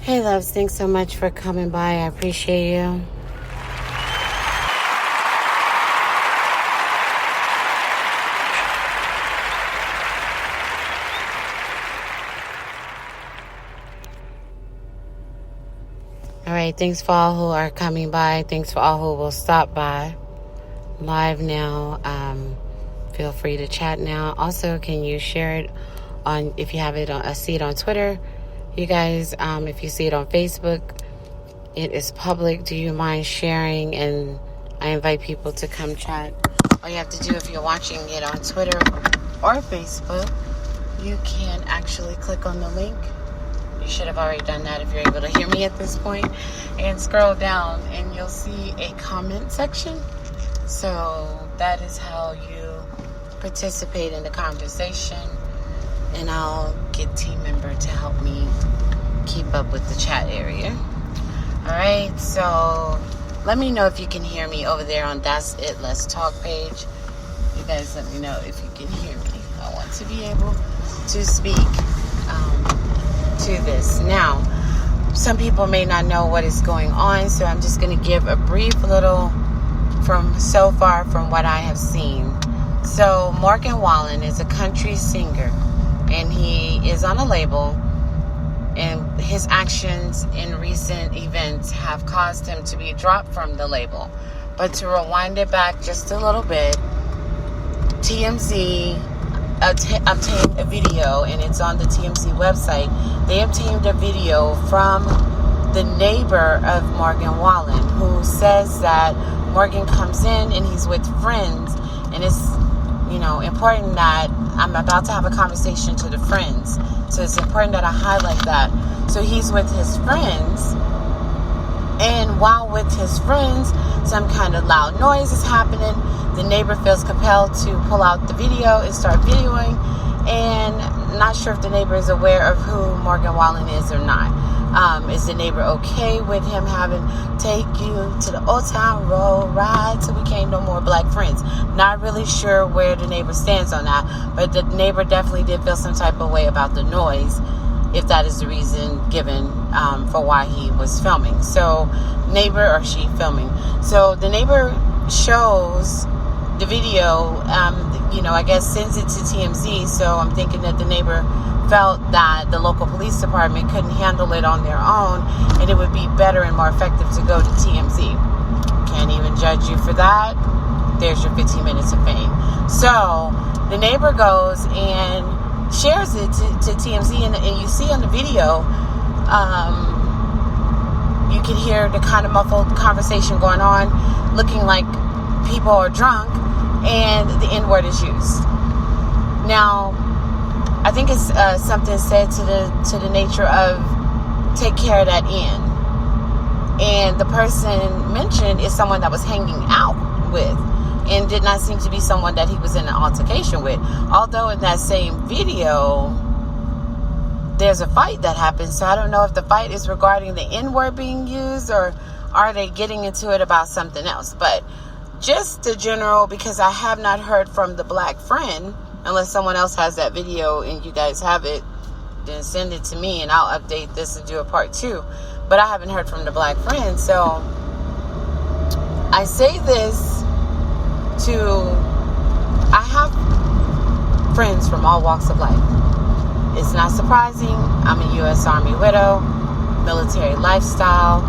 Hey loves, thanks so much for coming by. I appreciate you. All right, thanks for all who are coming by. Thanks for all who will stop by. Live now. Feel free to chat now. Also, can you share it on, if you have it on, see it on Twitter? You guys, if you see it on Facebook, it is public. Do you mind sharing? And I invite people to come chat. All you have to do if you're watching it on Twitter or Facebook, you can actually click on the link. You should have already done that if you're able to hear me at this point. And scroll down and you'll see a comment section. So that is how you participate in the conversation. And I'll get a team member to help me keep up with the chat area. All right, so let me know if you can hear me over there on That's It, Let's Talk page. You guys let me know if you can hear me. I want to be able to speak to this. Now, some people may not know what is going on, so I'm just going to give a brief little from what I have seen. So Morgan Wallen is a country singer, and he is on a label, and his actions in recent events have caused him to be dropped from the label. But to rewind it back just a little bit, TMZ obtained a video, and it's on the TMZ website. They obtained a video from the neighbor of Morgan Wallen, who says that Morgan comes in and he's with friends, and it's important that I'm about to have a conversation to the friends. So it's important that I highlight that. So he's with his friends, and while with his friends, some kind of loud noise is happening. The neighbor feels compelled to pull out the video and start videoing, and not sure if the neighbor is aware of who Morgan Wallen is or not. Is the neighbor okay with him having take you to the Old Town Road ride till we can't no more black friends? Not really sure where the neighbor stands on that, but the neighbor definitely did feel some type of way about the noise, if that is the reason given for why he was filming. So neighbor or she filming. So the neighbor shows the video, I guess sends it to TMZ. So I'm thinking that the neighbor felt that the local police department couldn't handle it on their own, and it would be better and more effective to go to TMZ. Can't even judge you for that. There's your 15 minutes of fame. So the neighbor goes and shares it to TMZ, and you see on the video, you can hear the kind of muffled conversation going on, looking like people are drunk, and the N-word is used. Now, I think it's something said to the nature of take care of that N. And the person mentioned is someone that was hanging out with, and did not seem to be someone that he was in an altercation with. Although in that same video, there's a fight that happens. So I don't know if the fight is regarding the N-word being used, or are they getting into it about something else. But just the general, because I have not heard from the black friend. Unless someone else has that video and you guys have it, then send it to me and I'll update this and do a part 2. But I haven't heard from the black friend. So I say this I have friends from all walks of life. It's not surprising. I'm a U.S. Army widow, military lifestyle,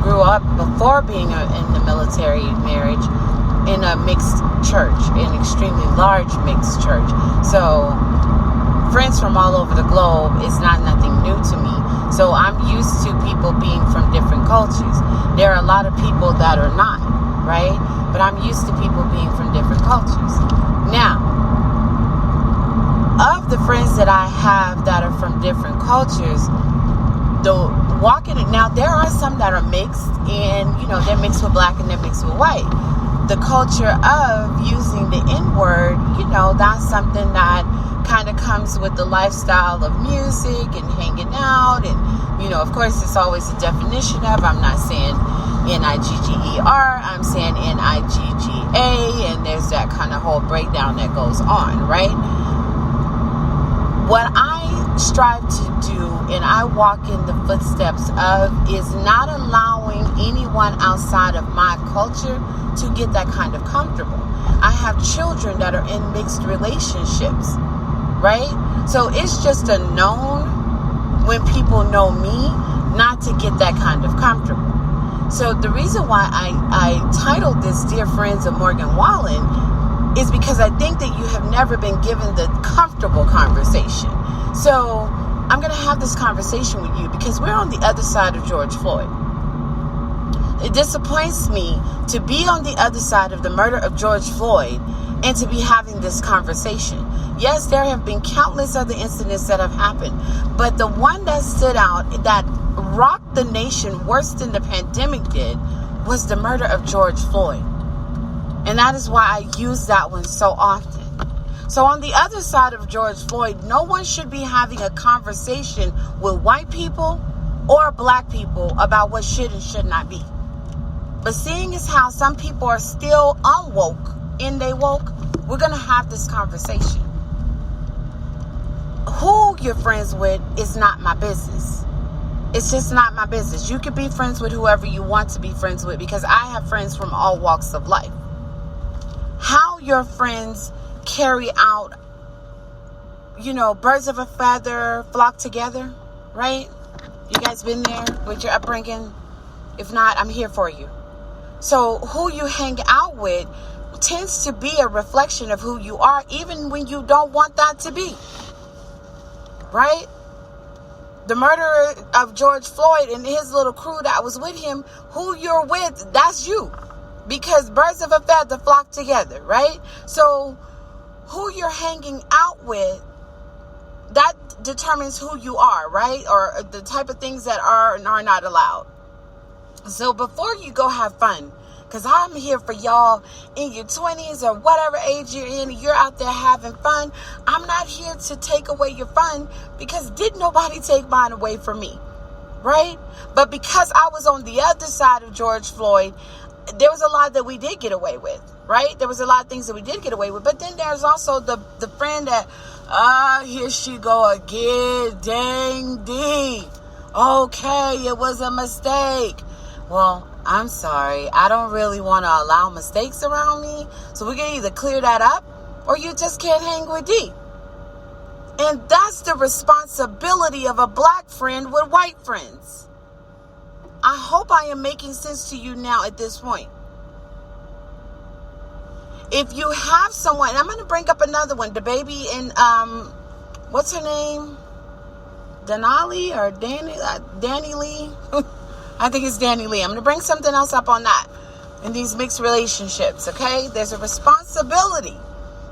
grew up before being in the military marriage in a mixed church, an extremely large mixed church. So friends from all over the globe is not nothing new to me. So I'm used to people being from different cultures. There are a lot of people that are not, right? But I'm used to people being from different cultures. Now, of the friends that I have that are from different cultures, now there are some that are mixed, and they're mixed with black and they're mixed with white. The culture of using the N-word, that's something that kind of comes with the lifestyle of music and hanging out. And, of course, it's always a definition of, I'm not saying N-I-G-G-E-R, I'm saying N-I-G-G-A, and there's that kind of whole breakdown that goes on, right? What I strive to do, and I walk in the footsteps of, is not allowing anyone outside of my culture to get that kind of comfortable. I have children that are in mixed relationships, right? So it's just a known when people know me not to get that kind of comfortable. So the reason why I titled this Dear Friends of Morgan Wallen is because I think that you have never been given the comfortable conversation. So I'm going to have this conversation with you because we're on the other side of George Floyd. It disappoints me to be on the other side of the murder of George Floyd and to be having this conversation. Yes, there have been countless other incidents that have happened, but the one that stood out, that rocked the nation worse than the pandemic did, was the murder of George Floyd. And that is why I use that one so often. So on the other side of George Floyd, no one should be having a conversation with white people or black people about what should and should not be. But seeing as how some people are still unwoke and they woke, we're going to have this conversation. Who you're friends with is not my business. It's just not my business. You could be friends with whoever you want to be friends with, because I have friends from all walks of life. How your friends carry out, birds of a feather flock together, right? You guys been there with your upbringing? If not, I'm here for you. So who you hang out with tends to be a reflection of who you are, even when you don't want that to be. Right? The murderer of George Floyd and his little crew that was with him, who you're with, that's you. Because birds of a feather flock together, right? So who you're hanging out with, that determines who you are, right? Or the type of things that are and are not allowed. So before you go have fun, because I'm here for y'all in your 20s or whatever age you're in, you're out there having fun. I'm not here to take away your fun, because did nobody take mine away from me, right? But because I was on the other side of George Floyd, there was a lot that we did get away with, right? There was a lot of things that we did get away with. But then there's also the friend that, here she go again, dang D. Okay, it was a mistake. Well, I'm sorry. I don't really want to allow mistakes around me. So we can either clear that up, or you just can't hang with D. And that's the responsibility of a black friend with white friends. I hope I am making sense to you now at this point. If you have someone, and I'm going to bring up another one, the baby in, what's her name? Denali or Danny Lee? I think it's Danny Lee. I'm going to bring something else up on that in these mixed relationships, okay? There's a responsibility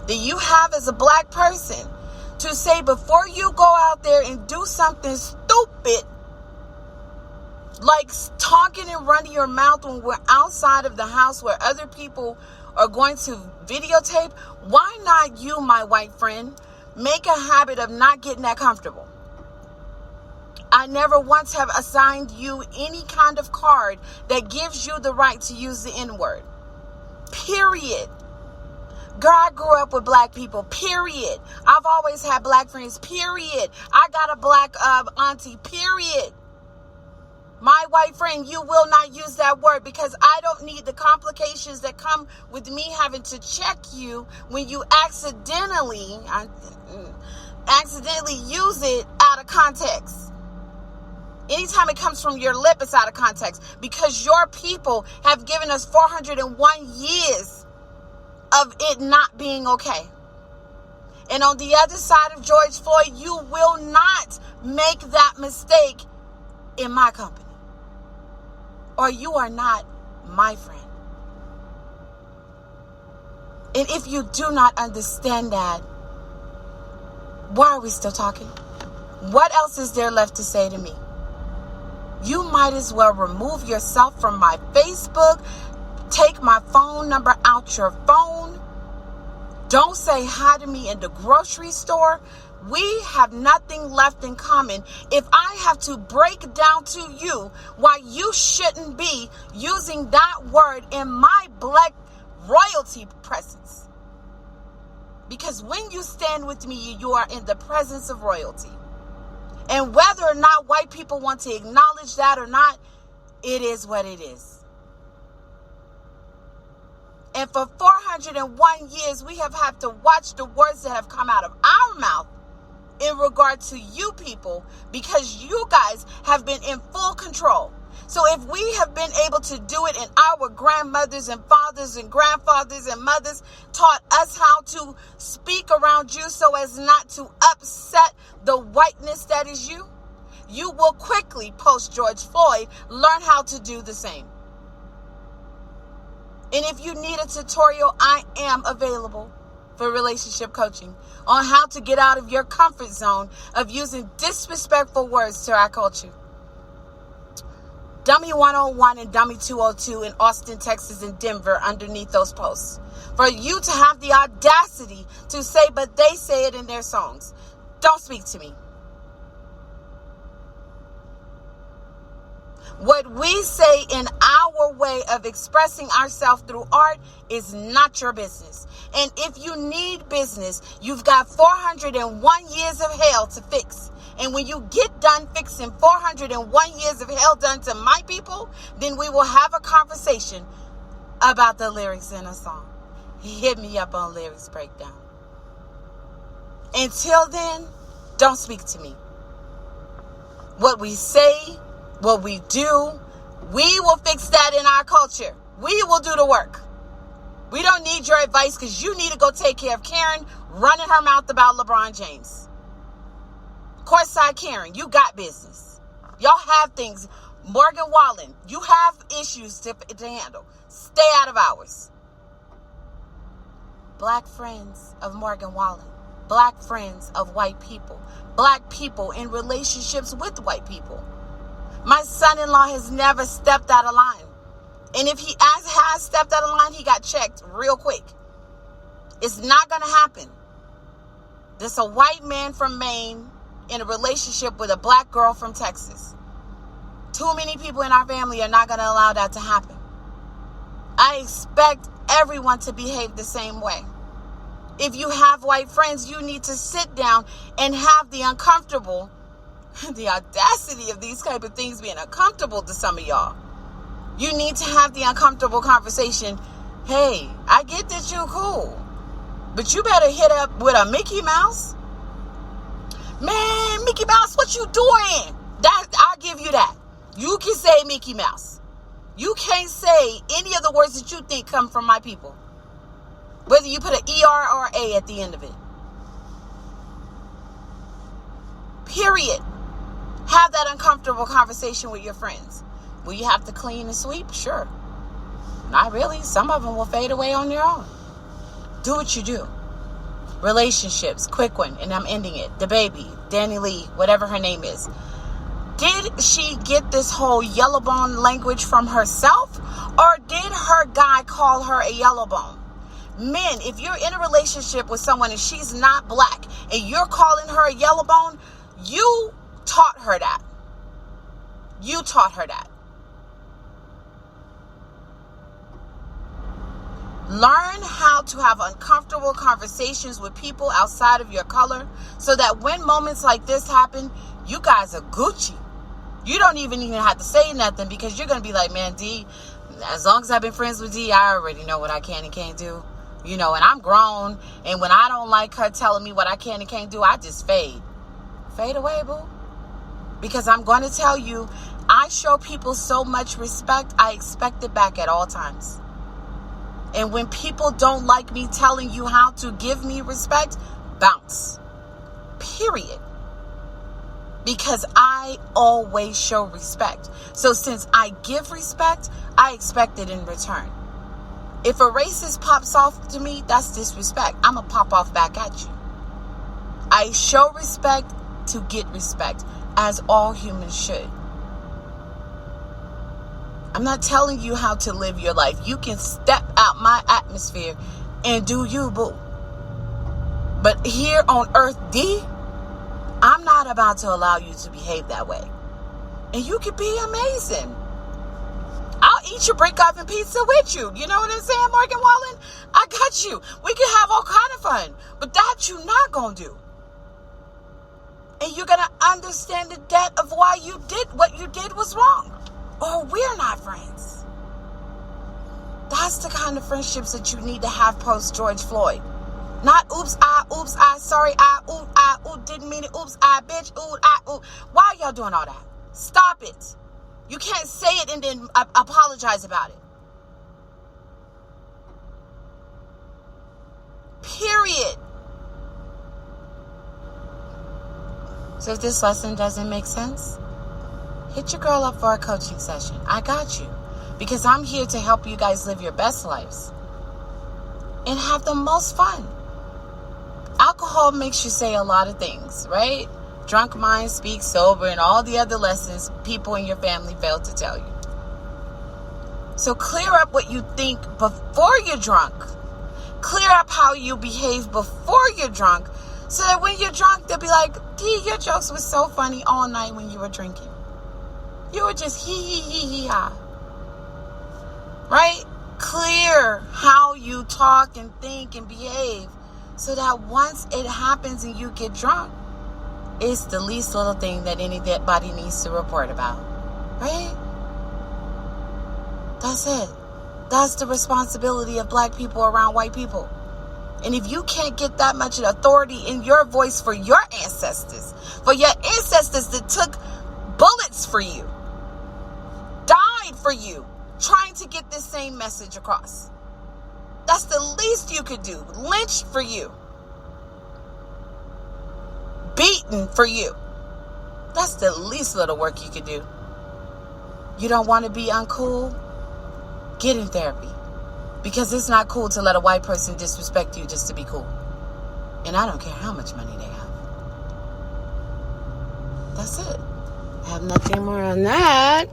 that you have as a black person to say, before you go out there and do something stupid, like talking and running your mouth when we're outside of the house where other people are going to videotape, why not you, my white friend, make a habit of not getting that comfortable? I never once have assigned you any kind of card that gives you the right to use the N-word. Period. Girl, I grew up with black people. Period. I've always had black friends. Period. I got a black auntie. Period. My white friend, you will not use that word, because I don't need the complications that come with me having to check you when you accidentally use it out of context. Anytime it comes from your lip, it's out of context, because your people have given us 401 years of it not being okay. And on the other side of George Floyd, you will not make that mistake in my company, or you are not my friend. And if you do not understand that, why are we still talking? What else is there left to say to me? You might as well remove yourself from my Facebook. Take my phone number out your phone. Don't say hi to me in the grocery store. We have nothing left in common if I have to break down to you why you shouldn't be using that word in my black royalty presence. Because when you stand with me, you are in the presence of royalty. And whether or not white people want to acknowledge that or not, it is what it is. And for 401 years, we have had to watch the words that have come out of our mouth in regard to you people, because you guys have been in full control. So if we have been able to do it, and our grandmothers and fathers and grandfathers and mothers taught us how to speak around you so as not to upset the whiteness that is you, you will quickly, post George Floyd, learn how to do the same. And if you need a tutorial, I am available for relationship coaching on how to get out of your comfort zone of using disrespectful words to our culture. Dummy 101 and Dummy 202 in Austin, Texas, and Denver underneath those posts. For you to have the audacity to say, but they say it in their songs. Don't speak to me. What we say in our way of expressing ourselves through art is not your business. And if you need business, you've got 401 years of hell to fix. And when you get done fixing 401 years of hell done to my people, then we will have a conversation about the lyrics in a song. Hit me up on Lyrics Breakdown. Until then, don't speak to me. What we say, what we do, we will fix that in our culture. We will do the work. We don't need your advice, because you need to go take care of Karen running her mouth about LeBron James. Courtside Karen, you got business. Y'all have things. Morgan Wallen, you have issues to handle. Stay out of ours. Black friends of Morgan Wallen. Black friends of white people. Black people in relationships with white people. My son-in-law has never stepped out of line. And if he has stepped out of line, he got checked real quick. It's not going to happen. There's a white man from Maine in a relationship with a black girl from Texas. Too many people in our family are not going to allow that to happen. I expect everyone to behave the same way. If you have white friends, you need to sit down and have the uncomfortable, the audacity of these type of things being uncomfortable to some of y'all. You need to have the uncomfortable conversation. Hey, I get that you're cool, but you better hit up with a Mickey Mouse. Man, Mickey Mouse, what you doing? That I'll give you that. You can say Mickey Mouse. You can't say any of the words that you think come from my people. Whether you put an ER or A at the end of it. Period. Have that uncomfortable conversation with your friends. Will you have to clean and sweep? Sure. Not really. Some of them will fade away on their own. Do what you do. Relationships, quick one, and I'm ending it. The baby, Danny Lee, whatever her name is. Did she get this whole yellow bone language from herself, or did her guy call her a yellow bone? Men, if you're in a relationship with someone and she's not black and you're calling her a yellow bone, you taught her that. You taught her that. Learn how to have uncomfortable conversations with people outside of your color so that when moments like this happen, you guys are Gucci. You don't even have to say nothing, because you're going to be like, man, D, as long as I've been friends with D, I already know what I can and can't do. You know, and I'm grown, and when I don't like her telling me what I can and can't do, I just fade. Fade away, boo. Because I'm going to tell you, I show people so much respect, I expect it back at all times. And when people don't like me telling you how to give me respect, bounce. Period. Because I always show respect. So since I give respect, I expect it in return. If a racist pops off to me, that's disrespect. I'm going to pop off back at you. I show respect to get respect, as all humans should. I'm not telling you how to live your life. You can step out my atmosphere and do you, boo. But here on Earth D, I'm not about to allow you to behave that way. And you can be amazing. I'll eat your brick oven pizza with you. You know what I'm saying, Morgan Wallen? I got you. We can have all kind of fun. But that you not going to do. And you're going to understand the depth of why you did what you did was wrong. Or we're not friends. That's the kind of friendships that you need to have post George Floyd. Not oops, sorry, didn't mean it, oops, bitch, ooh. Why are y'all doing all that? Stop it. You can't say it and then apologize about it. Period. So if this lesson doesn't make sense, hit your girl up for a coaching session. I got you. Because I'm here to help you guys live your best lives and have the most fun. Alcohol makes you say a lot of things, right? Drunk minds speak sober, and all the other lessons people in your family failed to tell you. So clear up what you think before you're drunk. Clear up how you behave before you're drunk, so that when you're drunk, they'll be like, Dee, your jokes were so funny all night when you were drinking. You were just hee ha. Right? Clear how you talk and think and behave, so that once it happens and you get drunk, it's the least little thing that anybody needs to report about. Right? That's it. That's the responsibility of black people around white people. And if you can't get that much authority in your voice for your ancestors that took bullets for you, died for you, trying to get this same message across. That's the least you could do. Lynched for you. Beaten for you. That's the least little work you could do. You don't want to be uncool? Get in therapy. Because it's not cool to let a white person disrespect you just to be cool. And I don't care how much money they have. That's it. I have nothing more on that.